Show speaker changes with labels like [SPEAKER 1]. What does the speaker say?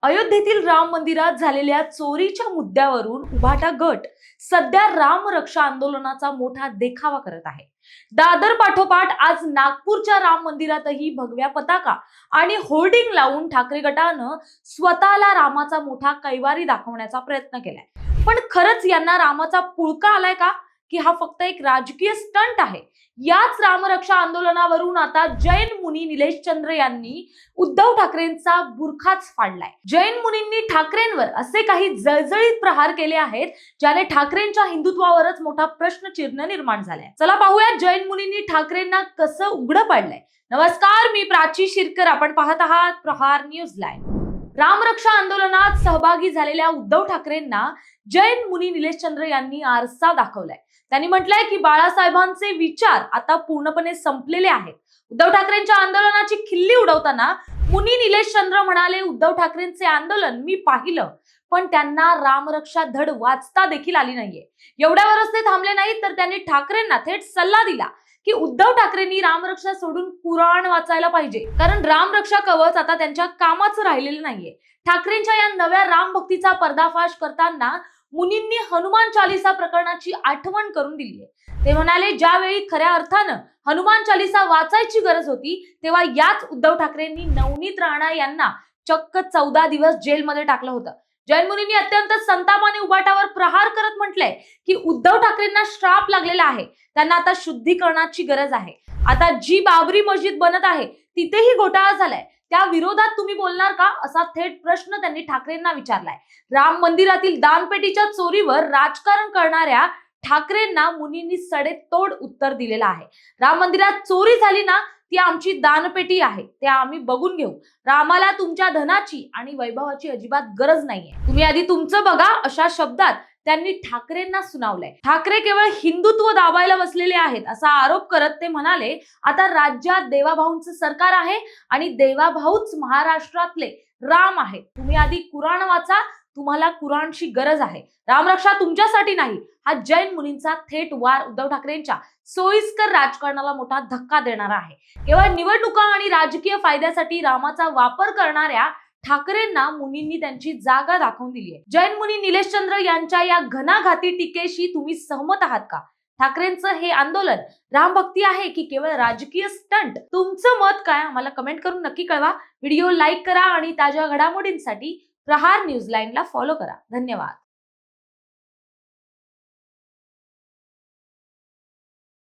[SPEAKER 1] अयोध्येतील राम मंदिरात झालेल्या चोरीच्या मुद्द्यावरून उभाटा गट सध्या राम रक्षा आंदोलनाचा मोठा देखावा करत आहे। दादर पाठोपाठ आज नागपूरच्या राम मंदिरातही भगव्या पताका आणि होर्डिंग लावून ठाकरे गटानं स्वतःला रामाचा मोठा कैवारी दाखवण्याचा प्रयत्न केलाय। पण खरंच यांना रामाचा पुळका आलाय का, की हा फक्त एक राजकीय स्टंट आहे? याच रामरक्षा आंदोलनावरून आता जैन मुनी निलेश चंद्र यांनी उद्धव ठाकरेंचा बुरखाच फाडलाय। जैन मुनींनी ठाकरेंवर असे काही जळजळीत प्रहार केले आहेत ज्याने ठाकरेंच्या हिंदुत्वावरच मोठा प्रश्नचिन्ह निर्माण झालाय। चला पाहूया जैन मुनींनी ठाकरेंना कसं उघडं पाडलंय। नमस्कार, मी प्राची शिरकर, आपण पाहत आहात प्रहार न्यूज लाईव्ह। रामरक्षा आंदोलनात सहभागी झालेल्या उद्धव ठाकरेंना जैन मुनी निलेश चंद्र यांनी आरसा दाखवलाय। त्यांनी म्हटलंय की बाळासाहेबांचे विचार आता पूर्णपणे संपलेले आहेत। उद्धव ठाकरेंच्या आंदोलनाची खिल्ली उडवताना मुनी निलेश चंद्र म्हणाले, उद्धव ठाकरेंचे आंदोलन मी पाहिलं, पण त्यांना रामरक्षा धड वाचता देखील आली नाहीये। एवढ्यावरच ते थांबले नाहीत, तर त्यांनी ठाकरेंना थेट सल्ला दिला की उद्धव ठाकरेंनी रामरक्षा सोडून कुराण वाचायला पाहिजे, कारण रामरक्षा कवच आता त्यांच्या कामाचं राहिलेलं नाहीये। ठाकरेंच्या या नव्या राम भक्तीचा पर्दाफाश करताना मुनींनी हनुमान चालीसा प्रकरणाची आठवण करून दिली आहे। ते म्हणाले, ज्यावेळी खऱ्या अर्थानं हनुमान चालीसा वाचायची गरज होती, तेव्हा याच उद्धव ठाकरेंनी नवनीत राणा यांना चक्क 14 दिवस जेलमध्ये टाकलं होतं। जैन मुनींनी अत्यंत संतापाने उभाटावर प्रहार करत म्हटलंय की उद्धव ठाकरेंना श्राप लागलेला आहे, त्यांना आता शुद्धीकरणाची गरज आहे। आता जी बाबरी मस्जिद बनत आहे तिथेही घोटाळा झालाय, त्या विरोधात तुम्ही बोलणार का, असा थेट प्रश्न त्यांनी ठाकरेंना विचारलाय। राम मंदिरातील दानपेटीच्या चोरीवर राजकारण करणाऱ्या ठाकरेंना मुनींनी सडेतोड उत्तर दिलेलं आहे। राम मंदिरात चोरी झाली ना, ती आमची दानपेटी आहे, ते आम्ही बघून घेऊ। रामाला तुमच्या धनाची आणि वैभवाची अजिबात गरज नाहीये, तुम्ही आधी तुमचं बघा, अशा शब्दात त्यांनी ठाकरेंना सुनावलंय। ठाकरे केवळ हिंदुत्व दाबायला बसलेले आहेत असा आरोप करत ते म्हणाले, आता राज्यात देवाभाऊंचं सरकार आहे आणि देवाभाऊच महाराष्ट्रातले राम आहे। तुम्ही आधी कुराण वाचा, तुम्हाला कुराणची गरज आहे, रामरक्षा तुमच्यासाठी नाही। हा जैन मुनींचा थेट वार उद्धव ठाकरेंच्या सोयीस्कर राजकारणाला मोठा धक्का देणारा आहे। केवळ निवडणुका आणि राजकीय फायद्यासाठी रामाचा वापर करणाऱ्या ठाकरेंना मुनींनी त्यांची जागा दाखवून दिली आहे। जैन मुनी निलेश चंद्र यांच्या या घणाघाती टीकेशी तुम्ही सहमत आहात का? ठाकरेंचं हे आंदोलन रामभक्ती आहे की केवळ राजकीय स्टंट? तुमचं मत काय, आम्हाला कमेंट करून नक्की कळवा। व्हिडिओ लाईक करा आणि ताज्या घडामोडींसाठी प्रहार न्यूज लाईनला फॉलो करा। धन्यवाद।